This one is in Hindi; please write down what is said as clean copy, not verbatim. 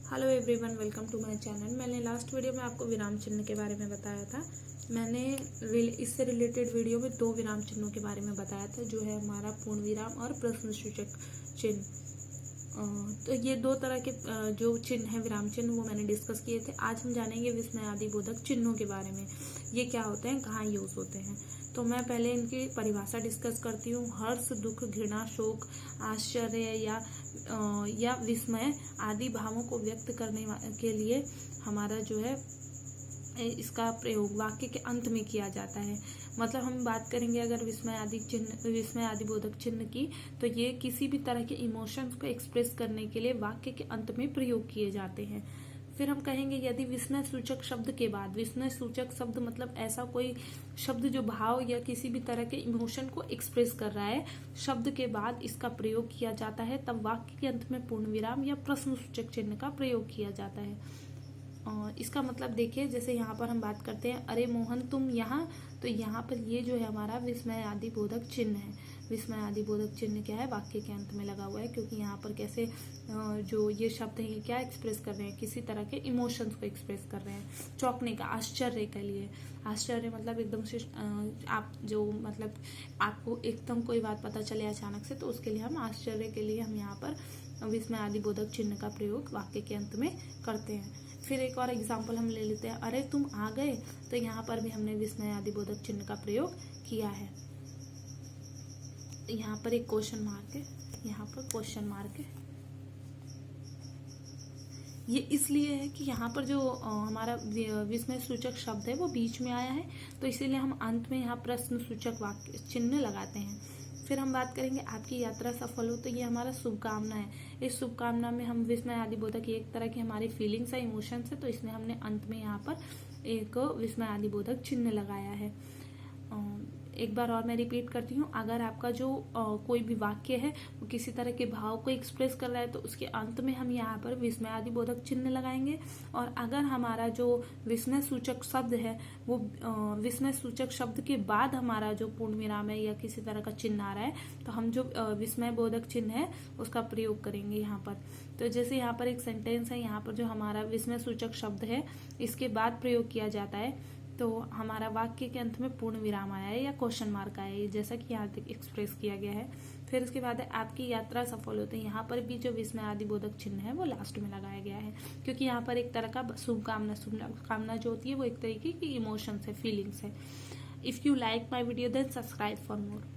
Hello everyone, welcome to my channel. मैंने लास्ट वीडियो में आपको विराम चिन्ह के बारे में बताया था। मैंने इससे रिलेटेड वीडियो में 2 विराम चिन्हों के बारे में बताया था, जो है हमारा पूर्ण विराम और प्रश्न सूचक चिन्ह। तो ये 2 तरह के जो चिन्ह है विराम चिन्ह, वो मैंने डिस्कस किए थे। आज हम जानेंगे विस्मय आदि बोधक चिन्हों के बारे में। ये क्या होते हैं, कहाँ यूज होते हैं। तो मैं पहले इनकी परिभाषा डिस्कस करती हूँ। हर्ष, दुख, घृणा, शोक, आश्चर्य या विस्मय आदि भावों को व्यक्त करने के लिए हमारा जो है इसका प्रयोग वाक्य के अंत में किया जाता है। मतलब हम बात करेंगे अगर विस्मय आदि बोधक चिन्ह की, तो ये किसी भी तरह के इमोशंस को एक्सप्रेस करने के लिए वाक्य के अंत में प्रयोग किए जाते हैं। फिर हम कहेंगे यदि विस्मय सूचक शब्द के बाद, विस्मय सूचक शब्द मतलब ऐसा कोई शब्द जो भाव या किसी भी तरह के इमोशन को एक्सप्रेस कर रहा है, शब्द के बाद इसका प्रयोग किया जाता है, तब वाक्य के अंत में पूर्ण विराम या प्रश्न सूचक चिन्ह का प्रयोग किया जाता है। इसका मतलब देखिए, जैसे यहाँ पर हम बात करते हैं अरे मोहन तुम यहाँ, तो यहाँ पर ये जो है हमारा विस्मय आदि बोधक चिन्ह है। विस्मय आदि बोधक चिन्ह क्या है, वाक्य के अंत में लगा हुआ है, क्योंकि यहाँ पर कैसे जो ये शब्द है ये क्या एक्सप्रेस कर रहे हैं, किसी तरह के इमोशंस को एक्सप्रेस कर रहे हैं। चौंकने का, आश्चर्य के लिए, आश्चर्य मतलब एकदम से आप जो मतलब आपको एकदम कोई बात पता चले अचानक से, तो उसके लिए हम आश्चर्य के लिए हम यहाँ पर विस्मय आदि बोधक चिन्ह का प्रयोग वाक्य के अंत में करते हैं। फिर एक और एग्जाम्पल हम ले लेते हैं, अरे तुम आ गए, तो यहाँ पर भी हमने विस्मय आदि बोधक चिन्ह का प्रयोग किया है। यहाँ पर एक क्वेश्चन मार्क है, यहाँ पर क्वेश्चन मार्क है। ये इसलिए है कि यहाँ पर जो हमारा विस्मय सूचक शब्द है वो बीच में आया है, तो इसीलिए हम अंत में यहाँ प्रश्न सूचक वाक्य चिन्ह लगाते हैं। फिर हम बात करेंगे आपकी यात्रा सफल हो, तो ये हमारा शुभकामना है। इस शुभकामना में हम विस्मय आदि बोधक, एक तरह की हमारी फीलिंग्स है, इमोशंस है, तो इसमें हमने अंत में यहाँ पर एक विस्मय आदि बोधक चिन्ह लगाया है। एक बार और मैं रिपीट करती हूँ, अगर आपका जो कोई भी वाक्य है वो किसी तरह के भाव को एक्सप्रेस कर रहा है, तो उसके अंत में हम यहाँ पर विस्मय आदि बोधक चिन्ह लगाएंगे। और अगर हमारा जो विस्मय सूचक शब्द है वो विस्मय सूचक शब्द के बाद हमारा जो पूर्ण विराम है या किसी तरह का चिन्ह आ रहा है, तो हम जो विस्मय बोधक चिन्ह है उसका प्रयोग करेंगे यहाँ पर। तो जैसे यहाँ पर एक सेंटेंस है, यहाँ पर जो हमारा विस्मय सूचक शब्द है इसके बाद प्रयोग किया जाता है, तो हमारा वाक्य के अंत में पूर्ण विराम आया है या क्वेश्चन मार्क आया है, जैसा कि यहाँ तक एक्सप्रेस किया गया है। फिर उसके बाद है आपकी यात्रा सफल होते हैं, यहाँ पर भी जो विस्मय आदि बोधक चिन्ह है वो लास्ट में लगाया गया है, क्योंकि यहाँ पर एक तरह का शुभकामना जो होती है वो एक तरीके की इमोशंस है, फीलिंग्स है। If you like my video then subscribe for more.